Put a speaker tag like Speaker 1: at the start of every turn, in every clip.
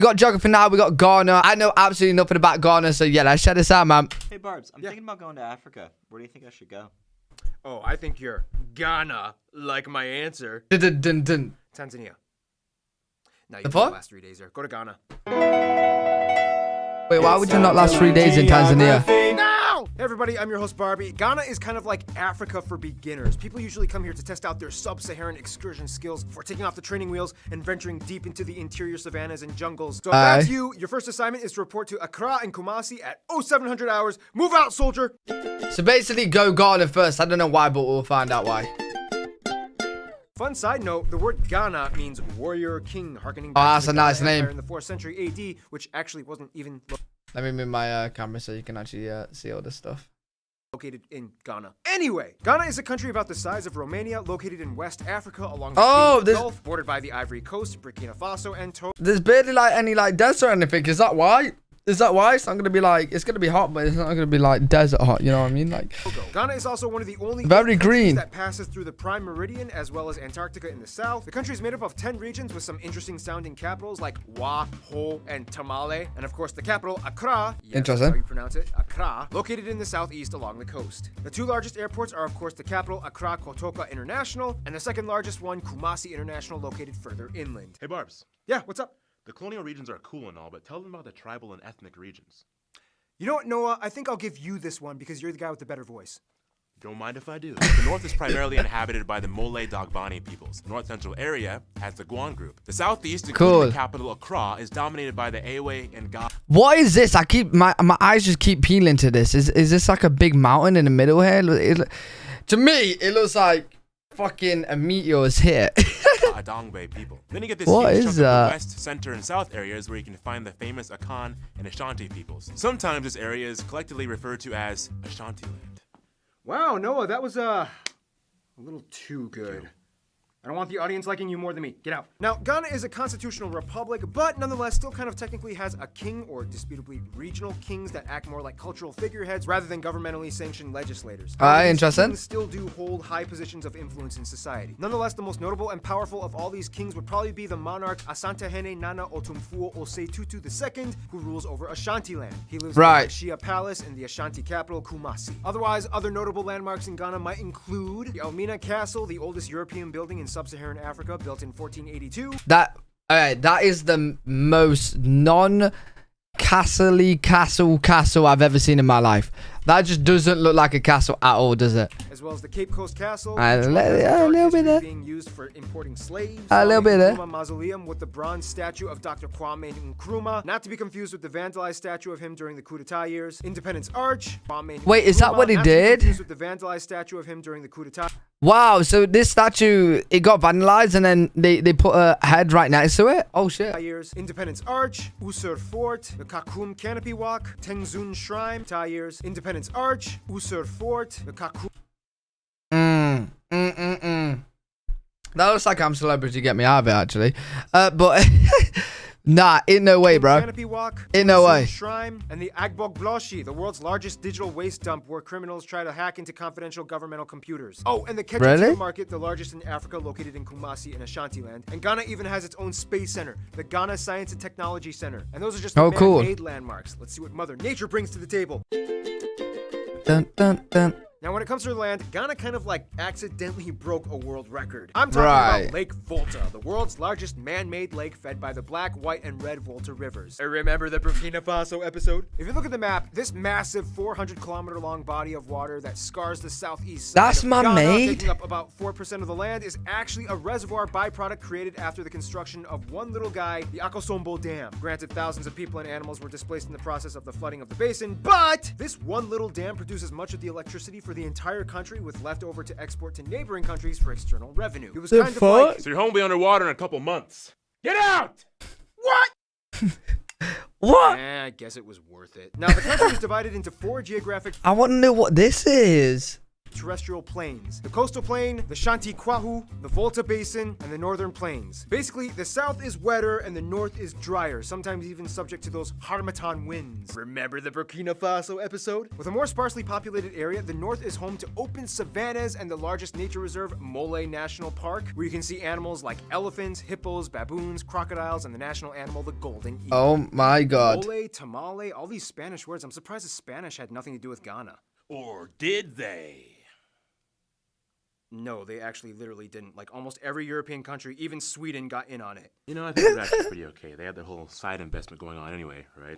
Speaker 1: We got geography now. We got Ghana. I know absolutely nothing about Ghana, so yeah, let's check this out, man.
Speaker 2: Hey, Barbs, I'm thinking about going to Africa. Where do you think I should go?
Speaker 3: Oh, I think you're Ghana, like my answer.
Speaker 1: Dun, dun, dun.
Speaker 3: Tanzania. Now you
Speaker 1: The
Speaker 3: can
Speaker 1: fuck?
Speaker 3: last 3 days there. Go to Ghana.
Speaker 1: Wait, why would you not last 3 days in Tanzania?
Speaker 3: No! Hey everybody, I'm your host Barbie. Ghana is kind of like Africa for beginners. People usually come here to test out their sub-Saharan excursion skills before taking off the training wheels and venturing deep into the interior savannas and jungles. So if that's you, your first assignment is to report to Accra and Kumasi at 0700 hours. Move out, soldier!
Speaker 1: So basically, go Ghana first. I don't know why, but we'll find out why.
Speaker 3: Fun side note, the word Ghana means warrior king, harkening
Speaker 1: Oh,
Speaker 3: back
Speaker 1: that's
Speaker 3: to
Speaker 1: a
Speaker 3: the Ghana
Speaker 1: nice name.
Speaker 3: Empire in the 4th century AD, which actually wasn't even
Speaker 1: Let me move my camera so you can actually see all this stuff.
Speaker 3: located in Ghana. Anyway, Ghana is a country about the size of Romania, located in West Africa along the Gulf, bordered by the Ivory Coast, Burkina Faso, and Togo.
Speaker 1: There's barely like any like desert or anything. Is that why? Is that why? It's not gonna be like, it's gonna be hot, but it's not gonna be like desert hot. You know what I mean? Like,
Speaker 3: Ghana is also one of the only
Speaker 1: very green
Speaker 3: that passes through the Prime Meridian, as well as Antarctica in the south. The country is made up of 10 regions with some interesting sounding capitals like Wa, Ho, and Tamale, and of course the capital Accra. Yes,
Speaker 1: Interesting.
Speaker 3: that's how you pronounce it, Accra, located in the southeast along the coast. The two largest airports are of course the capital Accra Kotoka International, and the second largest one Kumasi International, located further inland.
Speaker 4: Hey Barbs,
Speaker 3: Yeah, what's up?
Speaker 4: the colonial regions are cool and all, but tell them about the tribal and ethnic regions.
Speaker 3: You know what, Noah? I think I'll give you this one because you're the guy with the better voice.
Speaker 4: Don't mind if I do. The north is primarily inhabited by the Mole Dagbani peoples. The north central area has the Guan group. The southeast, including the capital Accra, is dominated by the Ewe and Ga.
Speaker 1: What is this? I keep my eyes just keep peeling to this. Is this like a big mountain in the middle here? To me, it looks like fucking a meteor is hit.
Speaker 4: Adangbe people. Then you get this
Speaker 1: What
Speaker 4: huge
Speaker 1: is
Speaker 4: chunk of the
Speaker 1: that?
Speaker 4: west, center, and south areas where you can find the famous Akan and Ashanti peoples. Sometimes this area is collectively referred to as Ashantiland.
Speaker 3: Wow, Noah, that was a little too good. I don't want the audience liking you more than me. Get out. Now, Ghana is a constitutional republic, but nonetheless still kind of technically has a king, or disputably regional kings that act more like cultural figureheads rather than governmentally sanctioned legislators. However, these
Speaker 1: interesting.
Speaker 3: kings still do hold high positions of influence in society. Nonetheless, the most notable and powerful of all these kings would probably be the monarch Asantehene Nana Otumfuo Osei Tutu II, who rules over Ashantiland. He lives in the Shia Palace in the Ashanti capital, Kumasi. Otherwise, other notable landmarks in Ghana might include the Elmina Castle, the oldest European building in sub-Saharan Africa, built in 1482.
Speaker 1: That is the most non-castle-y castle I've ever seen in my life. That just doesn't look like a castle at all, does it?
Speaker 3: As well as the Cape Coast Castle,
Speaker 1: A little bit there.
Speaker 3: being used for importing slaves.
Speaker 1: A little bit there.
Speaker 3: Nkrumah Mausoleum with the bronze statue of Dr. Kwame Nkrumah, not to be confused with the vandalized statue of him during the coup d'etat years. Independence Arch. Kwame
Speaker 1: Wait, is that
Speaker 3: Nkrumah,
Speaker 1: what he
Speaker 3: not to be
Speaker 1: did?
Speaker 3: confused with the vandalized statue of him during the coup d'etat.
Speaker 1: Wow, so this statue, it got vandalized and then they put a head right next to it? Oh, shit.
Speaker 3: Years. Independence Arch, Usur Fort, the Kakum Canopy Walk, Tengzun Shrine, years. Independence Arch, Usur Fort, the Kakum.
Speaker 1: That looks like I'm Celebrity Get Me Out of it, actually. But, nah, in no way, bro.
Speaker 3: Canopy Walk,
Speaker 1: In no way.
Speaker 3: Shrine, and the Agbog Bloshi, the world's largest digital waste dump where criminals try to hack into confidential governmental computers. Oh, and the Kejetia Market, the largest in Africa, located in Kumasi in Ashantiland. And Ghana even has its own space center, the Ghana Science and Technology Center. And those are just the man-made landmarks. Let's see what Mother Nature brings to the table.
Speaker 1: Dun, dun, dun.
Speaker 3: Now, when it comes to the land, Ghana kind of like accidentally broke a world record. I'm talking about Lake Volta, the world's largest man-made lake fed by the Black, White, and Red Volta rivers. Remember the Burkina Faso episode? If you look at the map, this massive 400-kilometer-long body of water that scars the southeast side of Ghana, taking up about 4% of the land, is actually a reservoir byproduct created after the construction of one little guy, the Akosombo Dam. Granted, thousands of people and animals were displaced in the process of the flooding of the basin, but this one little dam produces much of the electricity for the entire country, with leftover to export to neighboring countries for external revenue. It was kind of like,
Speaker 4: So your home will be underwater in a couple months. Get out!
Speaker 3: What?
Speaker 1: What?
Speaker 3: I guess it was worth it. Now, the country is divided into 4 geographic...
Speaker 1: I want to know what this is.
Speaker 3: terrestrial plains: the coastal plain, the Shanti Kwahu, the Volta Basin, and the northern plains. Basically, the south is wetter and the north is drier, sometimes even subject to those harmattan winds. Remember the Burkina Faso episode? With a more sparsely populated area, the north is home to open savannas and the largest nature reserve, Mole National Park, where you can see animals like elephants, hippos, baboons, crocodiles, and the national animal, the golden eagle.
Speaker 1: Oh my god.
Speaker 3: Mole, tamale, all these Spanish words. I'm surprised the Spanish had nothing to do with Ghana.
Speaker 4: Or did they?
Speaker 3: No, they actually literally didn't. Like almost every European country, even Sweden got in on it.
Speaker 4: You know, I think they're actually pretty okay. They had their whole side investment going on anyway, right?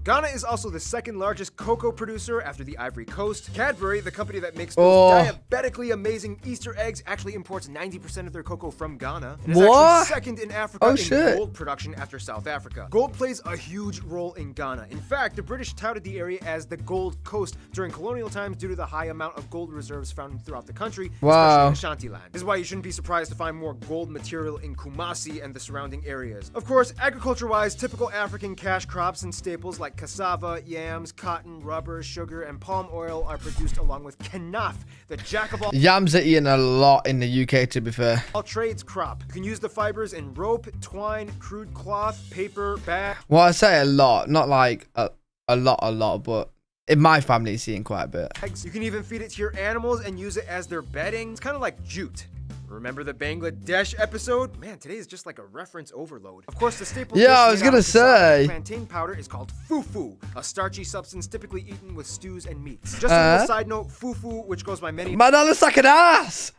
Speaker 3: Ghana is also the second largest cocoa producer after the Ivory Coast. Cadbury, the company that makes those diabetically amazing Easter eggs, actually imports 90% of their cocoa from Ghana. And is actually second in Africa in gold production after South Africa. Gold plays a huge role in Ghana. In fact, the British touted the area as the Gold Coast during colonial times due to the high amount of gold reserves found throughout the country, especially in Ashanti-land. This is why you shouldn't be surprised to find more gold material in Kumasi and the surrounding areas. Of course, agriculture-wise, typical African cash crops and staples like cassava, yams, cotton, rubber, sugar, and palm oil are produced along with kenaf, the jack of all
Speaker 1: yams are eaten a lot in the UK, to be fair.
Speaker 3: All trades crop. You can use the fibers in rope, twine, crude cloth, paper, bag.
Speaker 1: Well, I say a lot, not like a lot, but in my family, it's eaten quite a bit.
Speaker 3: You can even feed it to your animals and use it as their bedding. It's kind of like jute. Remember the Bangladesh episode? Man, today is just like a reference overload. Of course, the staple dish
Speaker 1: I was gonna say
Speaker 3: plantain powder is called fufu, a starchy substance typically eaten with stews and meats. Just as a side note, fufu, which goes by many
Speaker 1: man, that looks like an ass.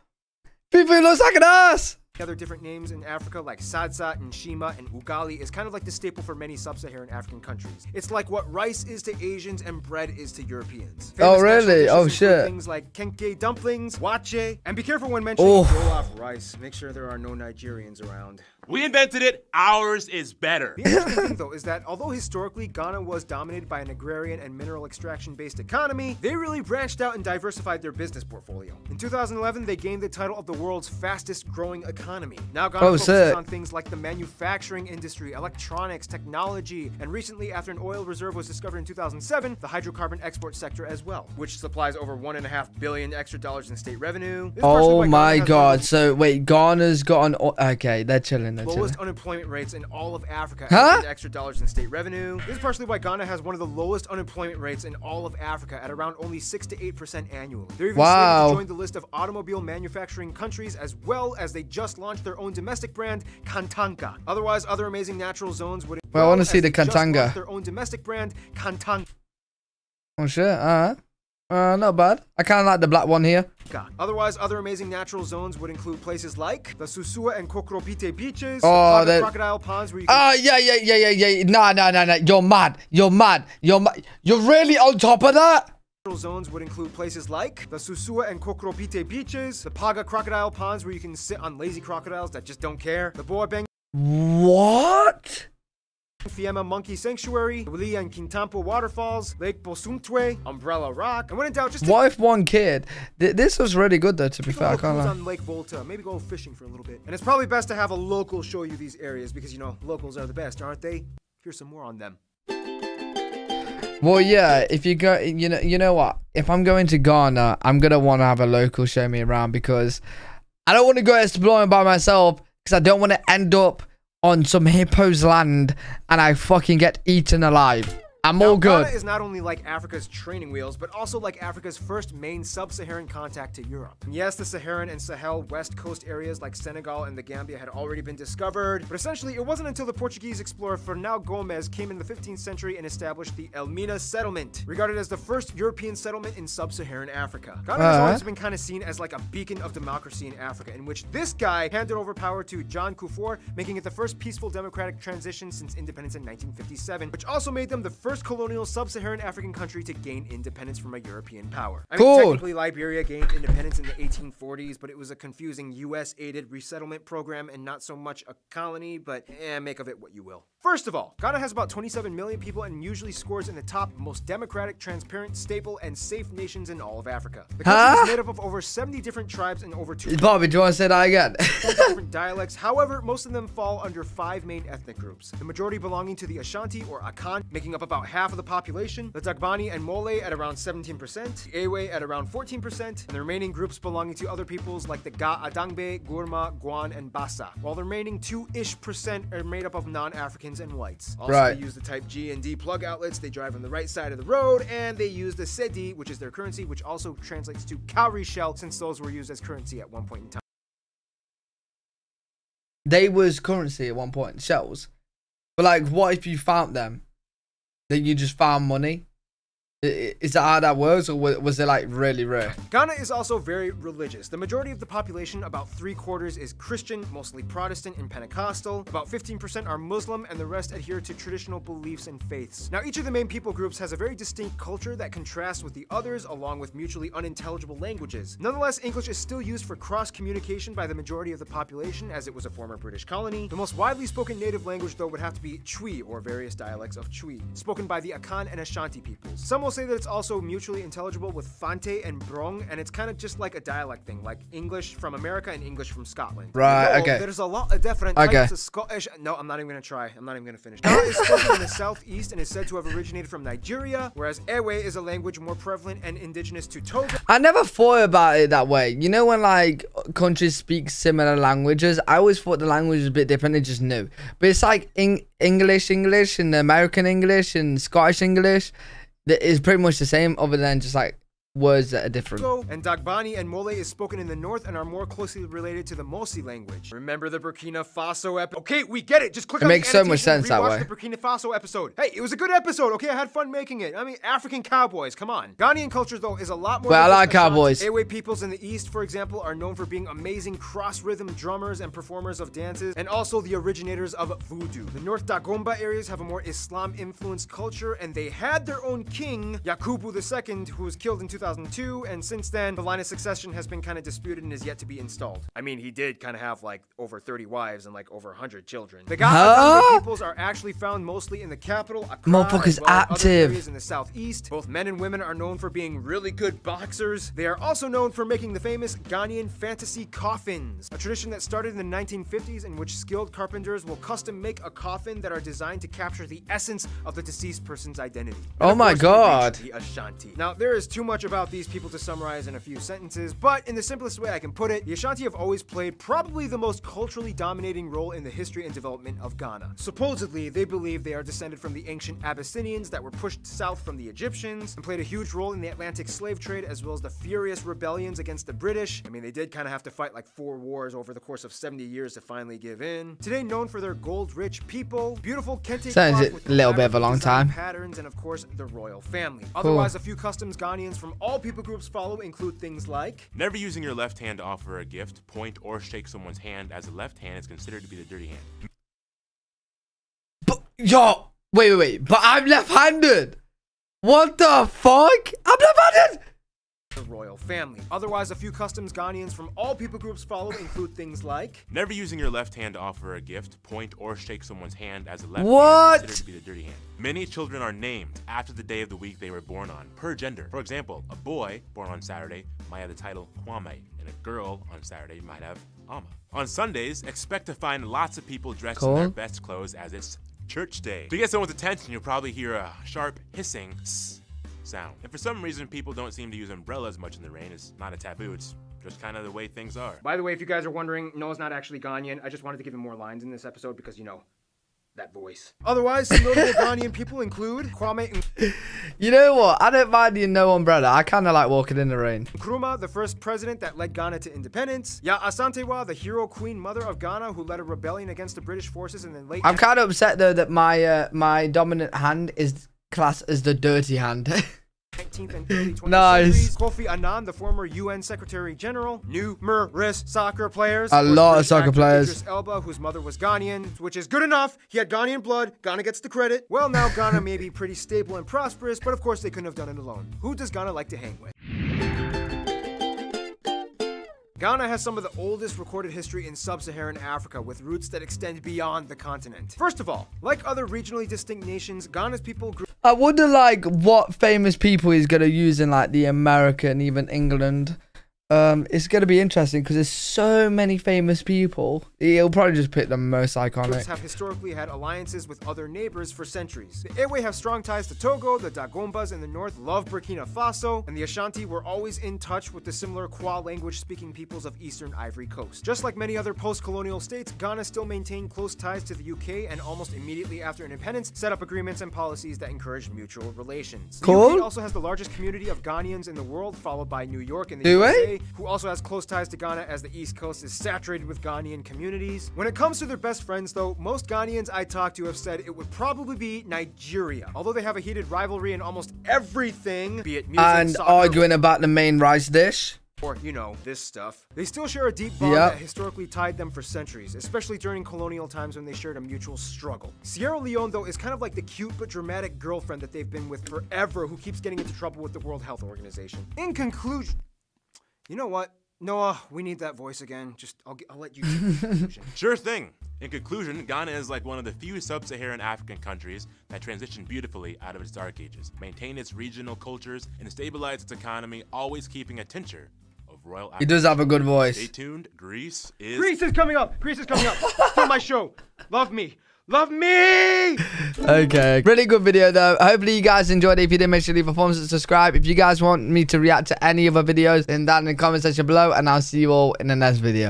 Speaker 1: Fufu looks like an ass.
Speaker 3: Other different names in Africa like sadza and shima and ugali is kind of like the staple for many sub-Saharan African countries. It's like what rice is to Asians and bread is to Europeans.
Speaker 1: Oh really? Oh shit.
Speaker 3: Things like kenke dumplings, wache, and be careful when mentioning jollof rice. Make sure there are no Nigerians around.
Speaker 4: We invented it. Ours is better.
Speaker 3: The interesting thing, though, is that although historically Ghana was dominated by an agrarian and mineral extraction-based economy, they really branched out and diversified their business portfolio. In 2011, they gained the title of the world's fastest-growing economy. Now Ghana focuses on things like the manufacturing industry, electronics, technology, and recently, after an oil reserve was discovered in 2007, the hydrocarbon export sector as well, which supplies over $1.5 billion extra in state revenue.
Speaker 1: Oh my god! So wait, Ghana's got an okay, they're chilling.
Speaker 3: Lowest unemployment rates in all of Africa. Extra dollars in state revenue. This is partially why Ghana has one of the lowest unemployment rates in all of Africa at around only 6 to 8% annually. They're even slated to join the list of automobile manufacturing countries, as well as they just launched their own domestic brand, Kantanka. Otherwise, other amazing natural zones would.
Speaker 1: Well, I want to see the Kantanga.
Speaker 3: Their own domestic brand, Kantanka.
Speaker 1: Oh shit! Not bad. I kind of like the black one here.
Speaker 3: Otherwise, other amazing natural zones would include places like the Susua and Kokropite beaches,
Speaker 1: the
Speaker 3: crocodile ponds where you can...
Speaker 1: yeah. Nah. You're mad. You're really on top of that?
Speaker 3: Zones would include places like the Susua and Kokropite beaches, the Paga crocodile ponds where you can sit on lazy crocodiles that just don't care, the Boa Beng...
Speaker 1: What?
Speaker 3: Fiema Monkey Sanctuary, Wili and Kintampo Waterfalls, Lake Bosuntwe, Umbrella Rock, and when in doubt, just
Speaker 1: what if one kid? This was really good though, to be fair. I can't lie.
Speaker 3: On Lake Volta, maybe go fishing for a little bit. And it's probably best to have a local show you these areas because, you know, locals are the best, aren't they? Here's some more on them.
Speaker 1: Well, yeah, if you go, you know what? If I'm going to Ghana, I'm gonna want to have a local show me around because I don't want to go exploring by myself because I don't want to end up on some hippo's land and I fucking get eaten alive. I'm all good.
Speaker 3: Ghana is not only like Africa's training wheels, but also like Africa's first main sub-Saharan contact to Europe. And yes, the Saharan and Sahel west coast areas like Senegal and the Gambia had already been discovered, but essentially it wasn't until the Portuguese explorer Fernão Gomes came in the 15th century and established the Elmina settlement, regarded as the first European settlement in sub-Saharan Africa. Ghana has always been kind of seen as like a beacon of democracy in Africa, in which this guy handed over power to John Kufuor, making it the first peaceful democratic transition since independence in 1957, which also made them the first colonial sub-Saharan African country to gain independence from a European power. I mean, technically Liberia gained independence in the 1840s, but it was a confusing US-aided resettlement program and not so much a colony, but make of it what you will. First of all, Ghana has about 27 million people and usually scores in the top most democratic, transparent, stable, and safe nations in all of Africa. The country is made up of over 70 different tribes and over 2
Speaker 1: Bobby, do you want to say that again?
Speaker 3: different dialects. However, most of them fall under 5 main ethnic groups. The majority belonging to the Ashanti or Akan, making up about half of the population, the Dagbani and Mole at around 17%, the Ewe at around 14%, and the remaining groups belonging to other peoples like the Ga Adangbe, Gurma, Guan, and Bassa, while the remaining 2-ish% are made up of non-Africans and whites. Also, they use the type G and D plug outlets, they drive on the right side of the road, and they use the Cedi, which is their currency, which also translates to cowrie shell, since those were used as currency at one point in time.
Speaker 1: They was currency at one point, shells. But like, what if you found them? Then you just found money? Is that how that works, or was it like really rare?
Speaker 3: Ghana is also very religious. The majority of the population, about 3/4, is Christian, mostly Protestant and Pentecostal. About 15% are Muslim, and the rest adhere to traditional beliefs and faiths. Now, each of the main people groups has a very distinct culture that contrasts with the others, along with mutually unintelligible languages. Nonetheless, English is still used for cross-communication by the majority of the population, as it was a former British colony. The most widely spoken native language, though, would have to be Twi, or various dialects of Twi, spoken by the Akan and Ashanti peoples. Some will say that it's also mutually intelligible with Fante and Brong, and it's kind of just like a dialect thing, like English from America and English from Scotland.
Speaker 1: Right, okay.
Speaker 3: There's a lot of different types of Scottish. No, I'm not even gonna try. I'm not even gonna finish. Ghana is spoken in the southeast and is said to have originated from Nigeria, whereas Ewe is a language more prevalent and indigenous to Togo.
Speaker 1: I never thought about it that way. You know, when like countries speak similar languages, I always thought the language was a bit different. It just knew. But it's like English and American English and Scottish English. That is pretty much the same, other than just like words that are different.
Speaker 3: And Dagbani and Mole is spoken in the north and are more closely related to the Mosi language. Remember the Burkina Faso episode? Okay, we get it. Just click on the annotation. It makes so much sense that way. The Burkina Faso episode. Hey, it was a good episode. Okay, I had fun making it. I mean, African cowboys. Come on. Ghanaian culture though is a lot more.
Speaker 1: Well, I like cowboys.
Speaker 3: Ewe peoples in the east, for example, are known for being amazing cross-rhythm drummers and performers of dances, and also the originators of voodoo. The North Dagomba areas have a more Islam-influenced culture, and they had their own king, Yakubu II, who was killed in 2002, and since then, the line of succession has been kind of disputed and is yet to be installed. I mean, he did kind of have like over 30 wives and like over 100 children. The Ga peoples are actually found mostly in the capital, Accra,
Speaker 1: motherfuckers active.
Speaker 3: Areas in the southeast. Both men and women are known for being really good boxers. They are also known for making the famous Ghanaian fantasy coffins, a tradition that started in the 1950s in which skilled carpenters will custom make a coffin that are designed to capture the essence of the deceased person's identity. And
Speaker 1: oh my god.
Speaker 3: The Ashanti. Now, there is too much about these people to summarize in a few sentences, but in the simplest way I can put it, the Ashanti have always played probably the most culturally dominating role in the history and development of Ghana. Supposedly, they believe they are descended from the ancient Abyssinians that were pushed south from the Egyptians and played a huge role in the Atlantic slave trade, as well as the furious rebellions against the British. I mean, they did kind of have to fight like 4 wars over the course of 70 years to finally give in. Today known for their gold-rich people, beautiful kente cloth with a little bit of a long time patterns, and of course the royal family. Otherwise, a few customs Ghanaians from all people groups follow include things like
Speaker 4: never using your left hand to offer a gift, point, or shake someone's hand, as the left hand is considered to be the dirty hand.
Speaker 1: But yo, wait, but I'm left-handed. What the fuck? I'm left-handed.
Speaker 3: The royal family. Otherwise, a few customs Ghanaians from all people groups follow include things like
Speaker 4: never using your left hand to offer a gift, point, or shake someone's hand, as the left hand is considered to be the dirty hand. Many children are named after the day of the week they were born on, per gender. For example, a boy born on Saturday might have the title Kwame, and a girl on Saturday might have Ama. On Sundays, expect to find lots of people dressed in their best clothes, as it's church day. To get someone's attention, you'll probably hear a sharp hissing sound. And for some reason, people don't seem to use umbrellas much in the rain. It's not a taboo, it's just kind of the way things are.
Speaker 3: By the way, if you guys are wondering, Noah's not actually Ghanaian. I just wanted to give him more lines in this episode because, you know, that voice. Otherwise, some notable Ghanaian people include Kwame.
Speaker 1: You know what? I don't mind the no umbrella. I kind of like walking in the rain.
Speaker 3: Nkrumah, the first president that led Ghana to independence. Ya Asantewa, the hero queen mother of Ghana, who led a rebellion against the British forces in the late.
Speaker 1: I'm kind of upset though that my dominant hand is classed as the dirty hand.
Speaker 3: 19th and early 20th
Speaker 1: nice.
Speaker 3: centuries. Kofi Annan, the former UN Secretary General. Numerous soccer players.
Speaker 1: A lot of soccer players.
Speaker 3: Idris Elba, whose mother was Ghanaian, which is good enough. He had Ghanaian blood. Ghana gets the credit. Well, now Ghana may be pretty stable and prosperous, but of course they couldn't have done it alone. Who does Ghana like to hang with? Ghana has some of the oldest recorded history in sub-Saharan Africa, with roots that extend beyond the continent. First of all, like other regionally distinct nations, Ghana's people grew.
Speaker 1: I wonder like what famous people he's gonna use in like the America and even England It's going to be interesting because there's so many famous people. He'll probably just pick the most iconic.
Speaker 3: Have historically had alliances with other neighbors for centuries. The Ewe have strong ties to Togo, the Dagombas in the north love Burkina Faso, and the Ashanti were always in touch with the similar Kwa language-speaking peoples of eastern Ivory Coast. Just like many other post-colonial states, Ghana still maintained close ties to the UK and almost immediately after independence set up agreements and policies that encouraged mutual relations. The UK also has the largest community of Ghanaians in the world, followed by New York in the USA, who also has close ties to Ghana as the East Coast is saturated with Ghanaian communities. When it comes to their best friends though, most Ghanaians I talked to have said it would probably be Nigeria. Although they have a heated rivalry in almost everything, be it music,
Speaker 1: and
Speaker 3: soccer,
Speaker 1: arguing about the main rice dish.
Speaker 3: Or, you know, this stuff. They still share a deep bond that historically tied them for centuries, especially during colonial times when they shared a mutual struggle. Sierra Leone, though, is kind of like the cute but dramatic girlfriend that they've been with forever who keeps getting into trouble with the World Health Organization. In conclusion, you know what? Noah, we need that voice again. Just, I'll let you take the conclusion.
Speaker 4: Sure thing. In conclusion, Ghana is like one of the few sub-Saharan African countries that transitioned beautifully out of its dark ages, maintained its regional cultures, and stabilized its economy, always keeping a tincture of royal Africa.
Speaker 1: He does have a good voice.
Speaker 4: Stay tuned. Greece is
Speaker 3: coming up. Greece is coming up. Still my show. Love me. Love me!
Speaker 1: Okay, really good video though. Hopefully you guys enjoyed it. If you did, make sure to leave a thumbs up and subscribe. If you guys want me to react to any other videos, then that in the comment section below, and I'll see you all in the next video.